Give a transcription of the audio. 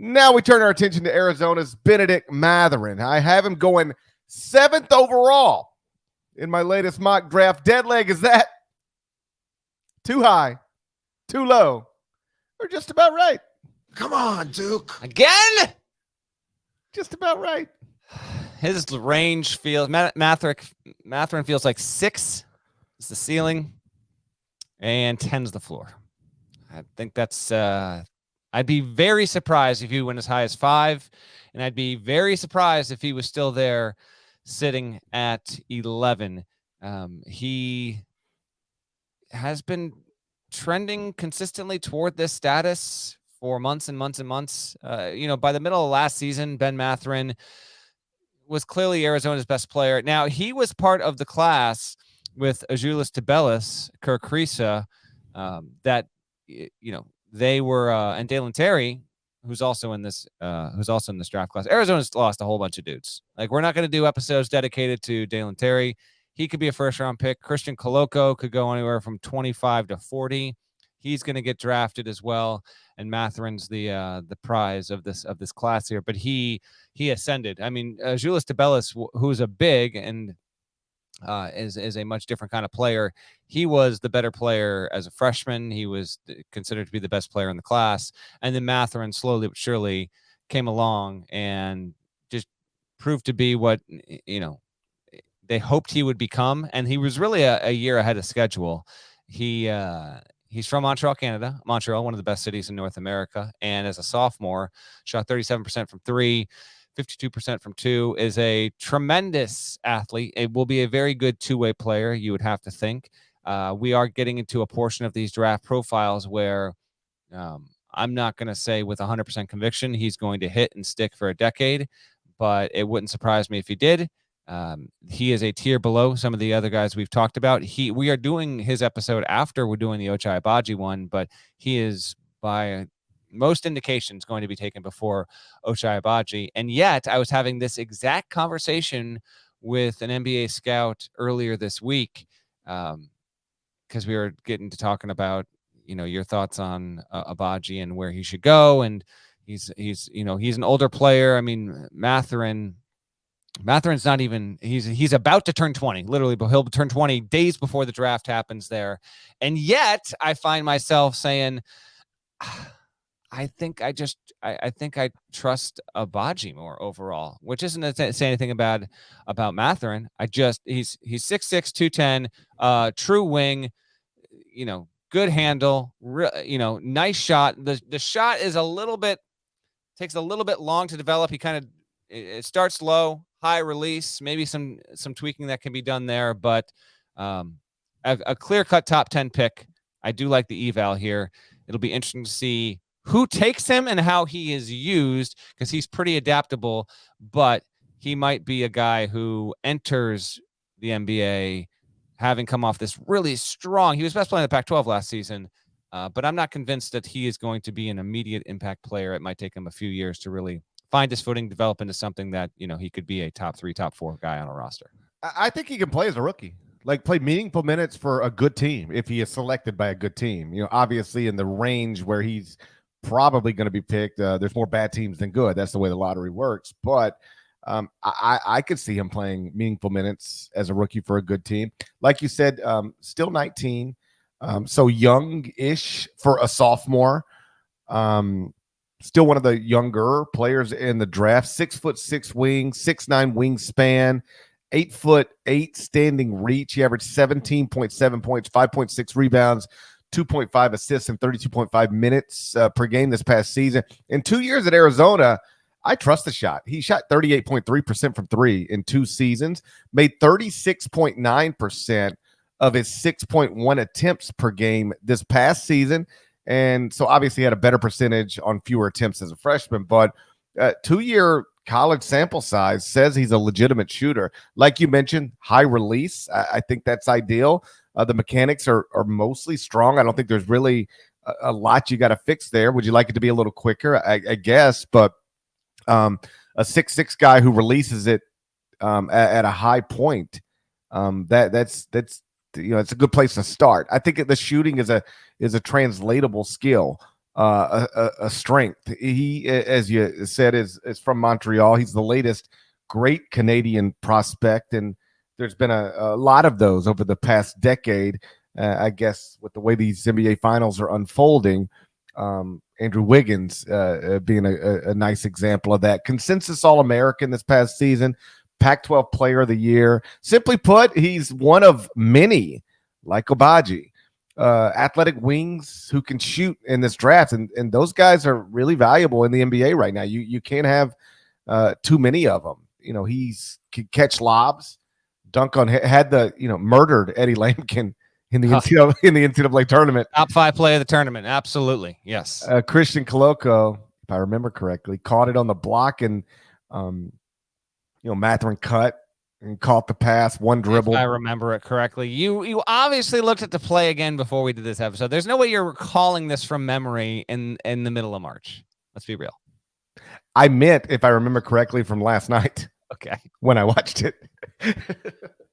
Now we turn our attention to Arizona's Benn Mathurin. I have him going 7th overall in my latest mock draft. Dead leg, is that too high, too low, or just about right? Come on, Duke. Again? Just about right. His range feels, Mathurin feels like 6 is the ceiling and 10's the floor. I think that's, I'd be very surprised if he went as high as 5, and I'd be very surprised if he was still there sitting at 11. He has been trending consistently toward this status for months and months and months. By the middle of last season, Benn Mathurin was clearly Arizona's best player. Now, he was part of the class with Azuolas Tubelis, Kirk Kriisa, that, they were, and Dalen Terry, who's also in this draft class. Arizona's lost a whole bunch of dudes. Like, we're not going to do episodes dedicated to Dalen Terry. He could be a first-round pick. Christian Koloko could go anywhere from 25 to 40. He's going to get drafted as well. And Mathurin's the prize of this class here. But he ascended. I mean, Azuolas Tubelis, who's a big and is a much different kind of player. He was the better player as a freshman. He was considered to be the best player in the class. And then Mathurin slowly but surely came along and just proved to be what, they hoped he would become. And he was really a year ahead of schedule. He's from Montreal, Canada. Montreal, one of the best cities in North America. And as a sophomore, shot 37% from 3, 52% from 2, is a tremendous athlete. It will be a very good two-way player, you would have to think. We are getting into a portion of these draft profiles where I'm not going to say with 100% conviction he's going to hit and stick for a decade, but it wouldn't surprise me if he did. He is a tier below some of the other guys we've talked about. We are doing his episode after we're doing the Ochai Agbaji one, but he is by most indications going to be taken before Ochai Agbaji. And yet I was having this exact conversation with an NBA scout earlier this week, because we were getting to talking about, your thoughts on Agbaji and where he should go. And he's an older player. I mean, Mathurin's not even, he's about to turn 20, literally, but he'll turn 20 days before the draft happens there. And yet I find myself saying, I think I trust Agbaji more overall, which isn't to say anything about Mathurin. He's 6'6", 210, true wing, good handle, nice shot. The shot is takes a little bit long to develop. He it starts low, high release, maybe some tweaking that can be done there, but a clear-cut top 10 pick. I do like the eval here. It'll be interesting to see who takes him and how he is used, because he's pretty adaptable, but he might be a guy who enters the NBA having come off this really strong. He was best player in the Pac-12 last season, but I'm not convinced that he is going to be an immediate impact player. It might take him a few years to really find his footing, develop into something that, he could be a top 3, top 4 guy on a roster. I think he can play as a rookie, like play meaningful minutes for a good team if he is selected by a good team. Obviously in the range where he's probably going to be picked, there's more bad teams than good. That's the way the lottery works. But I could see him playing meaningful minutes as a rookie for a good team. Like you said, still 19, so young-ish for a sophomore. Still one of the younger players in the draft. 6'6" wing, 6'9" wingspan, 8'8" standing reach. He averaged 17.7 points, 5.6 rebounds, 2.5 assists, and 32.5 minutes per game this past season. In 2 years at Arizona, I trust the shot. He shot 38.3% from 3 in 2 seasons, made 36.9% of his 6.1 attempts per game this past season. And so obviously he had a better percentage on fewer attempts as a freshman, but 2-year college sample size says he's a legitimate shooter. Like you mentioned, high release. I think that's ideal. The mechanics are mostly strong. I don't think there's really a lot you got to fix there. Would you like it to be a little quicker? I guess, but a 6'6" guy who releases it at a high point, that's it's a good place to start. I think the shooting is a translatable skill. a strength. He, as you said, is from Montreal. He's the latest great Canadian prospect, and there's been a lot of those over the past decade. I guess with the way these NBA finals are unfolding, Andrew Wiggins being a nice example of that. Consensus All-American this past season, Pac-12 Player of the Year. Simply put, he's one of many, like Obaji, athletic wings who can shoot in this draft, and those guys are really valuable in the NBA right now. You can't have too many of them. You know, he's could catch lobs, dunk on, had the murdered Eddie Lampkin in the NCAA tournament. Top 5 play of the tournament. Absolutely. Yes. Christian Coloco, if I remember correctly, caught it on the block, and Mathurin cut and caught the pass, one dribble. If I remember it correctly. You obviously looked at the play again before we did this episode. There's no way you're recalling this from memory in the middle of March. Let's be real. I meant, if I remember correctly, from last night. Okay. When I watched it.